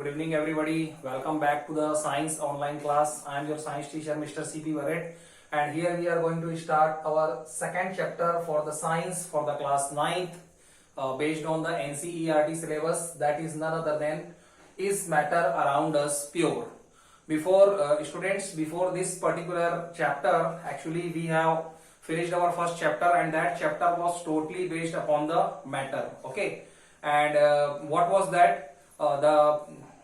evening everybody. Welcome back to the science online class. I am your science teacher Mr. CP Barrett, and here we are going to start our second chapter for the science for the class 9th based on the NCERT syllabus, that is none other than is matter around us pure. Before students, before this particular chapter, actually we have finished our first chapter, and that chapter was totally based upon the matter. Okay, and what was that?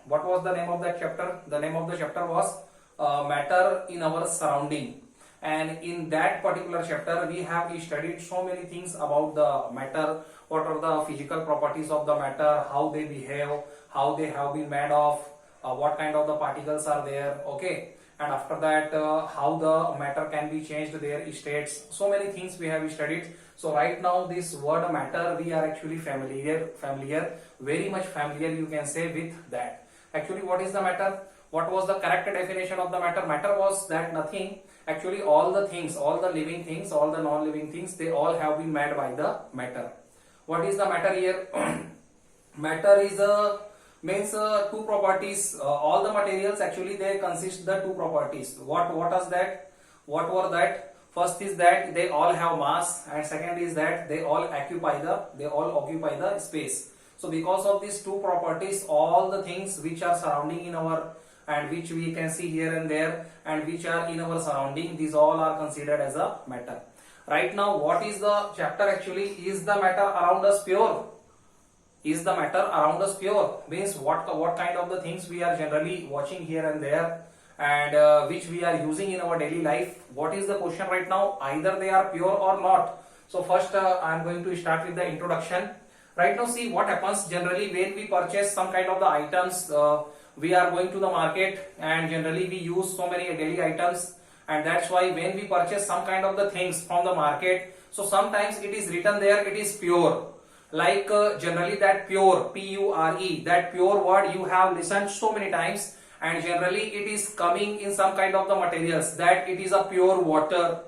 What was the name of that chapter? The name of the chapter was matter in our surrounding, and in that particular chapter we have studied so many things about the matter. What are the physical properties of the matter, how they behave, how they have been made of, what kind of the particles are there. Okay, and after that how the matter can be changed their states. So many things we have studied. So right now this word matter we are actually familiar, very much familiar you can say with that. Actually, what is the matter? What was the correct definition of the matter? Matter was that nothing, actually all the things, all the living things, all the non-living things, they all have been made by the matter. What is the matter here? Matter is means two properties. All the materials actually they consist the two properties. What is that? What were that? First is that they all have mass, and second is that they all occupy the space. So because of these two properties, all the things which are surrounding in our, and which we can see here and there, and which are in our surrounding, these all are considered as a matter. Right now, what is the chapter actually? Is the matter around us pure? Is the matter around us pure? Means what kind of the things we are generally watching here and there, and which we are using in our daily life. What is the question right now? Either they are pure or not. So first I am going to start with the introduction. Right now, see what happens generally when we purchase some kind of the items. We are going to the market, and generally we use so many daily items, and that's why when we purchase some kind of the things from the market, so sometimes it is written there it is pure. Like generally that pure, P-U-R-E, that pure word you have listened so many times, and generally it is coming in some kind of the materials, that it is a pure water.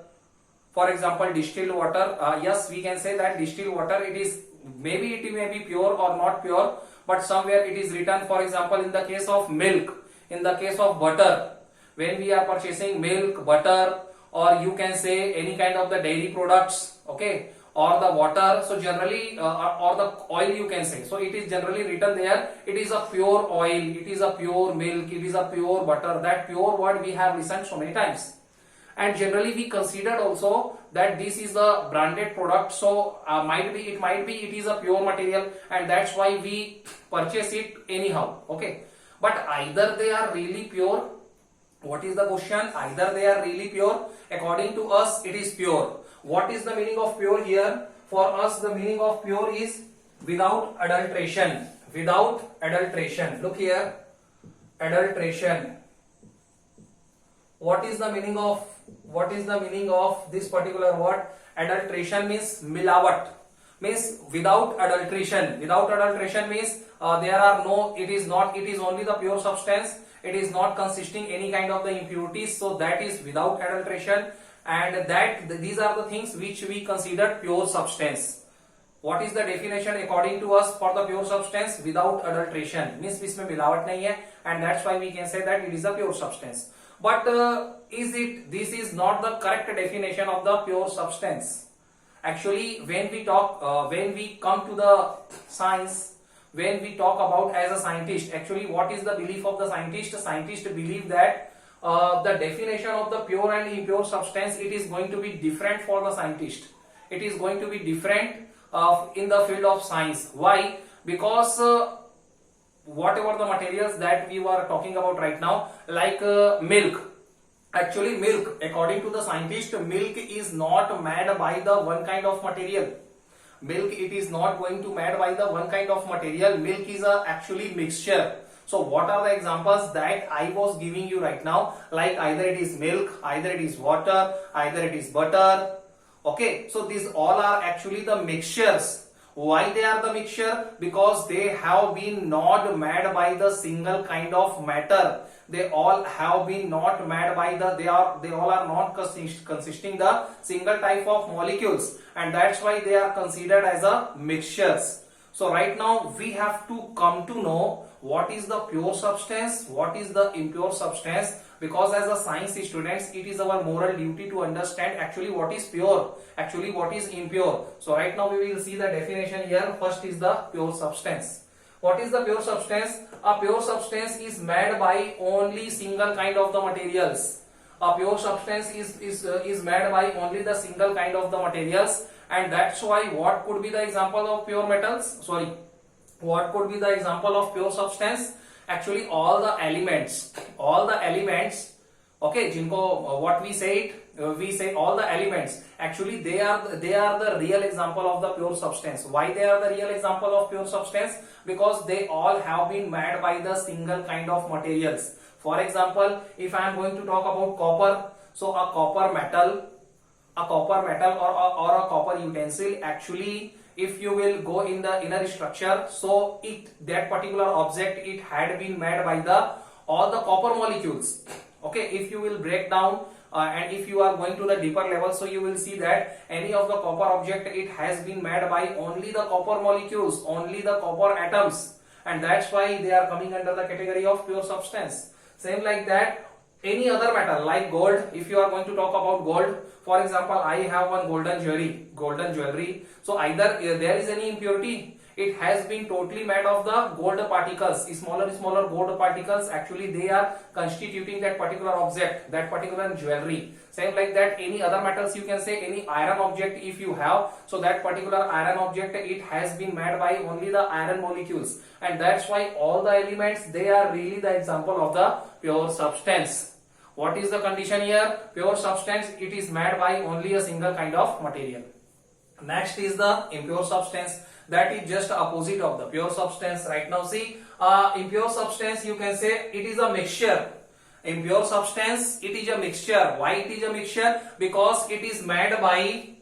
For example, distilled water. Yes, we can say that distilled water, it is maybe it may be pure or not pure, but somewhere it is written. For example, in the case of milk, in the case of butter, when we are purchasing milk, butter, or you can say any kind of the dairy products, okay, or the water, so generally or the oil you can say, so it is generally written there it is a pure oil, it is a pure milk, it is a pure butter. That pure word we have listened so many times, and generally we considered also that this is a branded product, so it is a pure material, and that's why we purchase it anyhow. Okay, but either they are really pure. What is the question? Either they are really pure. According to us it is pure. What is the meaning of pure here? For us the meaning of pure is without adulteration. Without adulteration. Look here, adulteration. What is the meaning of this particular word? Adulteration means milawat, means without adulteration. Without adulteration means there are no, it is only the pure substance, it is not consisting any kind of the impurities, so that is without adulteration, and that these are the things which we consider pure substance. What is the definition according to us for the pure substance? Without adulteration means इसमें मिलावट नहीं है, and that's why we can say that it is a pure substance. But this is not the correct definition of the pure substance. Actually, when we come to the science, when we talk about as a scientist, actually what is the belief of the scientist? Scientists believe that the definition of the pure and impure substance, it is going to be different for the scientist. It is going to be different in the field of science. Why? Because whatever the materials that we were talking about right now, like milk. Actually, milk, according to the scientist, milk is not made by the one kind of material. Milk, it is not going to made by the one kind of material. Milk is actually mixture. So what are the examples that I was giving you right now? Like either it is milk, either it is water, either it is butter. Okay, so these all are actually the mixtures. Why they are the mixture? Because they have been not made by the single kind of matter. They all have been not made by the, they all are not consisting the single type of molecules, and that's why they are considered as a mixtures. So right now we have to come to know what is the pure substance, what is the impure substance, because as a science students it is our moral duty to understand actually what is pure, actually what is impure. So right now we will see the definition here. First is the pure substance. What is the pure substance? A pure substance is made by only single kind of the materials. A pure substance is made by only the single kind of the materials, and that's why what could be the example of pure metals? Sorry, what could be the example of pure substance? Actually all the elements, okay, jinko what we say all the elements, actually they are the real example of the pure substance. Why they are the real example of pure substance? Because they all have been made by the single kind of materials. For example, if I am going to talk about copper, so a copper metal or a copper utensil, actually if you will go in the inner structure, so that particular object, it had been made by all the copper molecules. Okay, if you will break down and if you are going to the deeper level, so you will see that any of the copper object, it has been made by only the copper molecules, only the copper atoms, and that's why they are coming under the category of pure substance. Same like that, any other metal like gold, if you are going to talk about gold, for example, I have one golden jewelry, so either there is any impurity, it has been totally made of the gold particles, smaller gold particles, actually they are constituting that particular object, that particular jewelry. Same like that, any other metals, you can say any iron object if you have, so that particular iron object, it has been made by only the iron molecules, and that's why all the elements, they are really the example of the pure substance. What is the condition here? Pure substance, it is made by only a single kind of material. Next is the impure substance, that is just opposite of the pure substance. Right now see, impure substance, you can say it is a mixture. Impure substance, it is a mixture. Why it is a mixture? Because it is made by,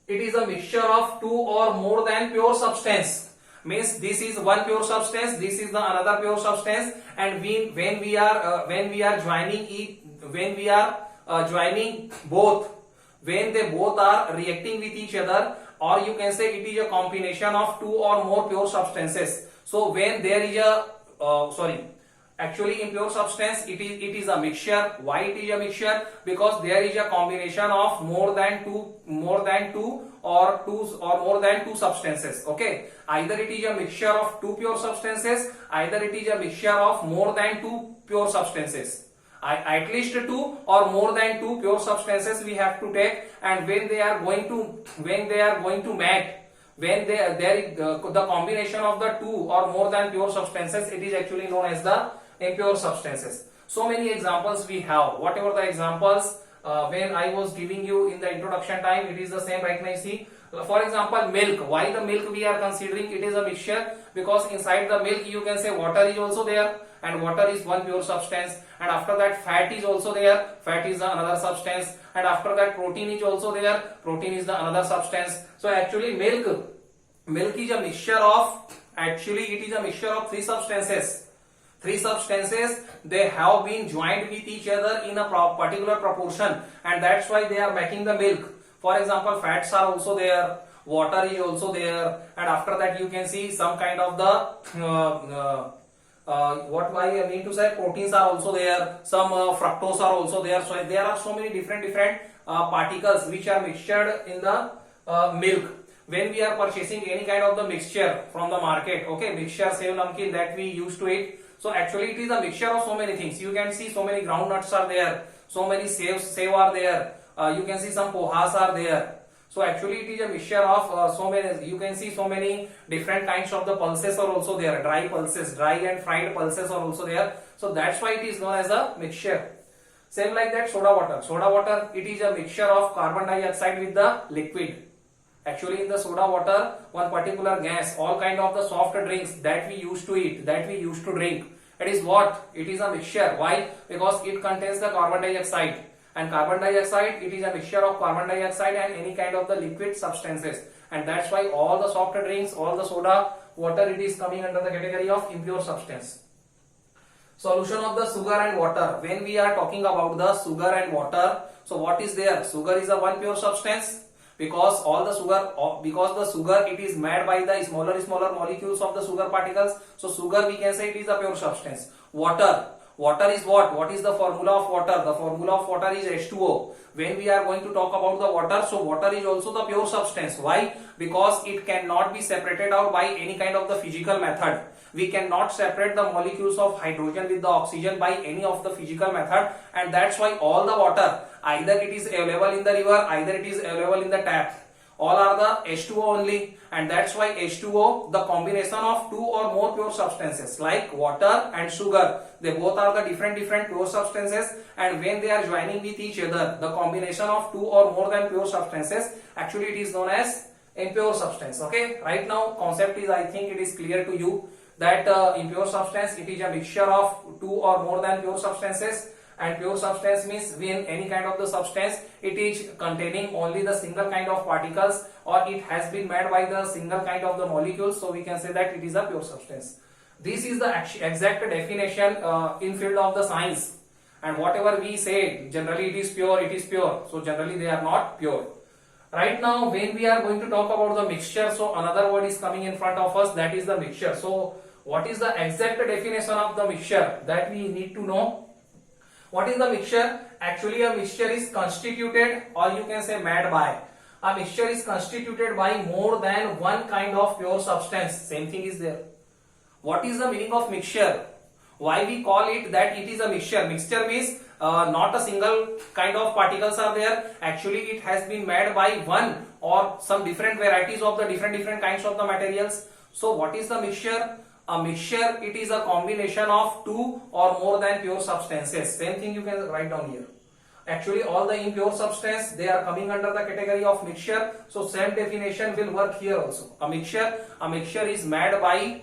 it is a mixture of two or more than pure substance. Means this is one pure substance, this is the another pure substance, and when we are joining both, when they both are reacting with each other, or you can say it is a combination of two or more pure substances. So when there is a actually impure substance, it is a mixture. Why it is a mixture? Because there is a combination of more than two or more than two substances. Okay, either it is a mixture of two pure substances, either it is a mixture of more than two pure substances. At least two or more than two pure substances we have to take, and when they are going to make, when the combination of the two or more than pure substances, it is actually known as the impure substances. So many examples we have. Whatever the examples when I was giving you in the introduction time, it is the same. Right now you see, for example, milk. Why the milk we are considering it is a mixture? Because inside the milk you can say water is also there, and water is one pure substance, and after that fat is also there, fat is another substance, and after that protein is also there, protein is the another substance. So actually milk is a mixture of, actually it is a mixture of three substances. Three substances, they have been joined with each other in a particular proportion, and that's why they are making the milk. For example, fats are also there, water is also there, and after that you can see some kind of the what I mean to say, proteins are also there, some fructose are also there. So there are so many different particles which are mixtured in the milk. When we are purchasing any kind of the mixture from the market, okay, mixture, sev namkeen that we used to eat, so actually it is a mixture of so many things. You can see so many groundnuts are there, so many sev are there, you can see some pohas are there. So actually it is a mixture of so many, you can see so many different kinds of the pulses are also there, dry pulses, dry and fried pulses are also there. So that's why it is known as a mixture. Same like that soda water. Soda water, it is a mixture of carbon dioxide with the liquid. Actually in the soda water, one particular gas, all kind of the soft drinks that we used to eat, that we used to drink, it is what? It is a mixture. Why? Because it contains the carbon dioxide. And carbon dioxide, it is a mixture of carbon dioxide and any kind of the liquid substances, and that's why all the soft drinks, all the soda water, it is coming under the category of impure substance. Solution of the sugar and water. When we are talking about the sugar and water, so what is there? Sugar is a one pure substance, because all the sugar, because the sugar it is made by the smaller molecules of the sugar particles. So sugar we can say it is a pure substance. Water is what is the formula of water? The formula of water is H2O. When we are going to talk about the water, so water is also the pure substance. Why? Because it cannot be separated out by any kind of the physical method. We cannot separate the molecules of hydrogen with the oxygen by any of the physical method, and that's why all the water, either it is available in the river, either it is available in the tap, all are the H2O only, and that's why H2O, the combination of two or more pure substances like water and sugar, they both are the different pure substances, and when they are joining with each other, the combination of two or more than pure substances, actually it is known as impure substance. Okay, right now concept is, I think it is clear to you that impure substance, it is a mixture of two or more than pure substances, and pure substance means when any kind of the substance it is containing only the single kind of particles, or it has been made by the single kind of the molecules, so we can say that it is a pure substance. This is the exact definition in field of the science, and whatever we say generally it is pure, so generally they are not pure. Right now when we are going to talk about the mixture, so another word is coming in front of us, that is the mixture. So what is the exact definition of the mixture, that we need to know. What is the mixture? Actually a mixture is constituted, or you can say made by. A mixture is constituted by more than one kind of pure substance. Same thing is there. What is the meaning of mixture? Why we call it that it is a mixture? Mixture means not a single kind of particles are there. Actually it has been made by one or some different varieties of the different kinds of the materials. So what is the mixture? A mixture, it is a combination of two or more than pure substances. Same thing you can write down here. Actually all the impure substance, they are coming under the category of mixture. So same definition will work here also. A mixture is made by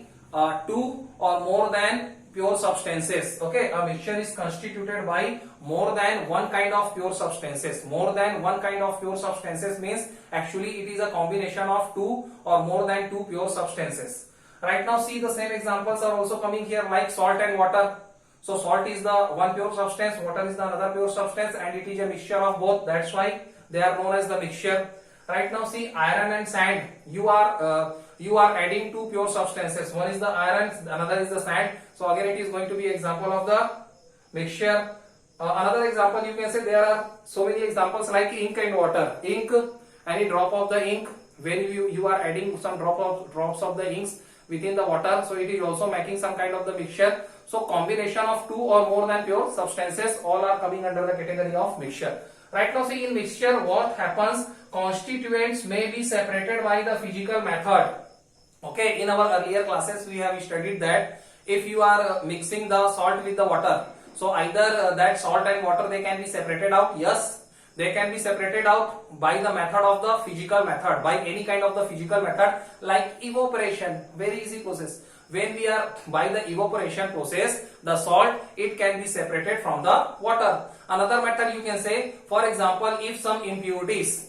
two or more than pure substances. Okay, a mixture is constituted by more than one kind of pure substances. More than one kind of pure substances means actually it is a combination of two or more than two pure substances. Right now see the same examples are also coming here, like salt and water. So salt is the one pure substance, water is the another pure substance, and it is a mixture of both. That's why they are known as the mixture. Right now see iron and sand. You are adding two pure substances. One is the iron, another is the sand. So again it is going to be example of the mixture. Another example you can say, there are so many examples like ink and water. Ink, any drop of the ink, when you are adding some drops of the inks within the water, so it is also making some kind of the mixture. So combination of two or more than pure substances, all are coming under the category of mixture. Right now see in mixture what happens, constituents may be separated by the physical method. Okay, in our earlier classes we have studied that if you are mixing the salt with the water, so either that salt and water, they can be separated out. Yes, they can be separated out by the method of the physical method, by any kind of the physical method like evaporation. Very easy process. When we are by the evaporation process, the salt, it can be separated from the water. Another method you can say, for example, if some impurities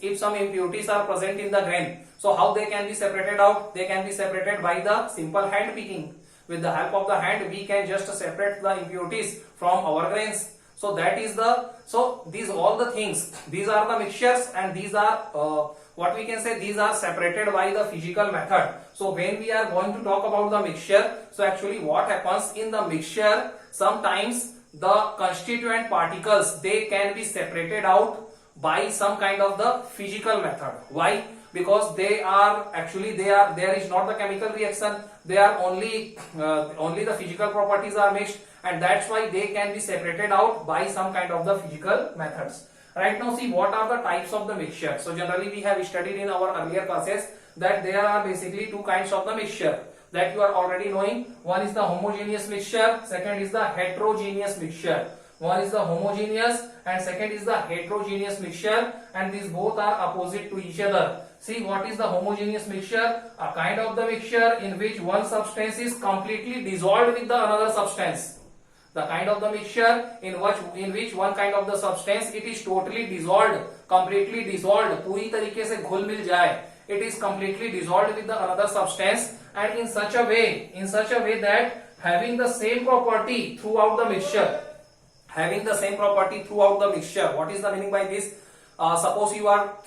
are present in the grain, so how they can be separated out? They can be separated by the simple hand picking. With the help of the hand, we can just separate the impurities from our grains. So that is the, so these all the things, these are the mixtures, and these are what we can say, these are separated by the physical method. So when we are going to talk about the mixture, so actually what happens in the mixture, sometimes the constituent particles, they can be separated out by some kind of the physical method. Why? Because they are actually, there is not the chemical reaction, they are only the physical properties are mixed, and that's why they can be separated out by some kind of the physical methods. Right now see what are the types of the mixture. So generally we have studied in our earlier classes that there are basically two kinds of the mixture that you are already knowing. One is the homogeneous mixture, second is the heterogeneous mixture. One is the homogeneous and second is the heterogeneous mixture, and these both are opposite to each other. See what is the homogeneous mixture? A kind of the mixture in which one substance is completely dissolved with the another substance. The kind of the mixture in which one kind of the substance, it is totally dissolved, completely dissolved, पूरी तरीके से घुल मिल जाए. It is completely dissolved with the another substance, and in such a way that having the same property throughout the mixture. Having the same property throughout the mixture. What is the meaning by this? Suppose you are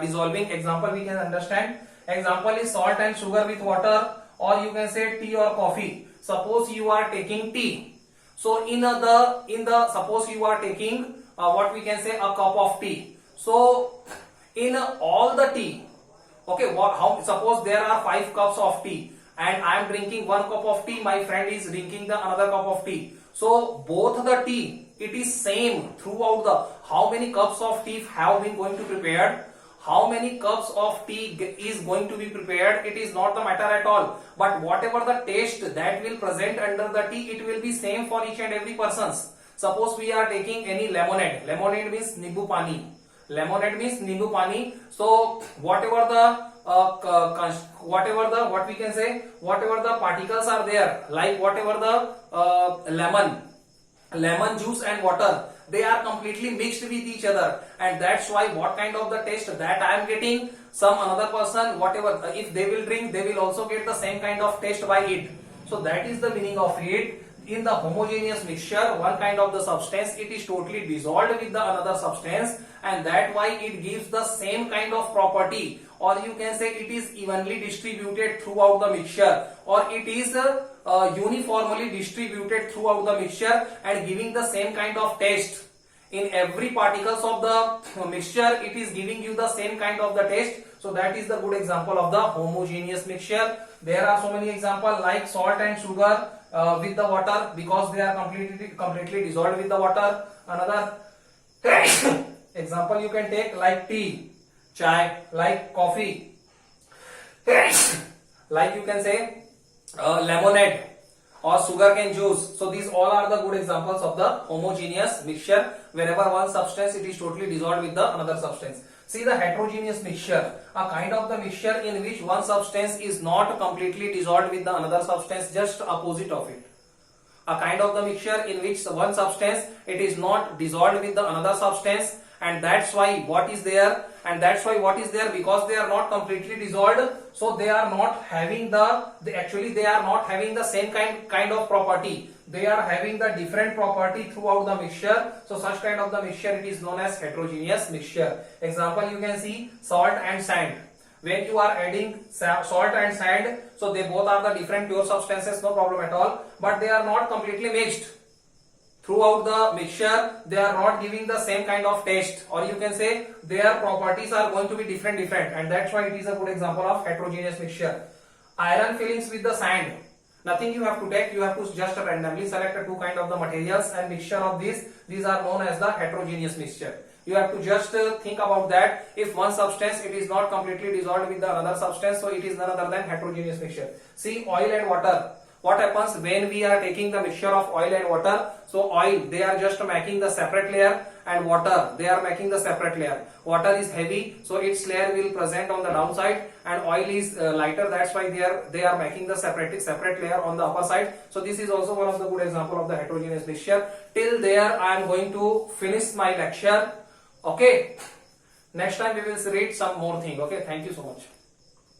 dissolving, example we can understand, example is salt and sugar with water, or you can say tea or coffee. Suppose you are taking tea, so in the suppose you are taking what we can say a cup of tea. So in all the tea, okay, how suppose there are 5 cups of tea and I am drinking 1 cup of tea, my friend is drinking the another cup of tea. So both the tea, it is same throughout the, how many cups of tea have been going to prepared, how many cups of tea is going to be prepared, it is not the matter at all, but whatever the taste that will present under the tea, it will be same for each and every persons. Suppose we are taking any lemonade, lemonade means nimbu pani, lemonade means nimbu pani. So whatever the what we can say, whatever the particles are there, like whatever the lemon juice and water, they are completely mixed with each other, and that's why what kind of the taste that I am getting, some another person, whatever, if they will drink, they will also get the same kind of taste by it. So that is the meaning of it. In the homogeneous mixture, one kind of the substance, it is totally dissolved with the another substance, and that why it gives the same kind of property, or you can say it is evenly distributed throughout the mixture, or it is uniformly distributed throughout the mixture and giving the same kind of taste. In every particles of the mixture, it is giving you the same kind of the taste. So that is the good example of the homogeneous mixture. There are so many examples like salt and sugar with the water, because they are completely dissolved with the water. Another example you can take like tea, chai, like coffee, like you can say lemonade or sugarcane juice. So these all are the good examples of the homogeneous mixture, wherever one substance it is totally dissolved with the another substance. See the heterogeneous mixture, a kind of the mixture in which one substance is not completely dissolved with the another substance, just opposite of it. A kind of the mixture in which one substance it is not dissolved with the another substance, and that's why what is there, because they are not completely dissolved, so they are not having they are not having the same kind of property, they are having the different property throughout the mixture. So such kind of the mixture, it is known as heterogeneous mixture. Example you can see salt and sand. When you are adding salt and sand, so they both are the different pure substances, no problem at all, but they are not completely mixed throughout the mixture, they are not giving the same kind of taste, or you can say their properties are going to be different, and that's why it is a good example of heterogeneous mixture. Iron fillings with the sand, nothing you have to take, you have to just randomly select two kind of the materials and mixture of these are known as the heterogeneous mixture. You have to just think about that. If one substance it is not completely dissolved with the another substance, so it is none other than heterogeneous mixture. See oil and water. What happens when we are taking the mixture of oil and water? So oil, they are just making the separate layer, and water, they are making the separate layer. Water is heavy, so its layer will present on the downside, and oil is lighter, that's why they are making the separate layer on the upper side. So this is also one of the good example of the heterogeneous mixture. Till there I am going to finish my lecture. Okay, next time we will read some more thing. Okay, thank you so much.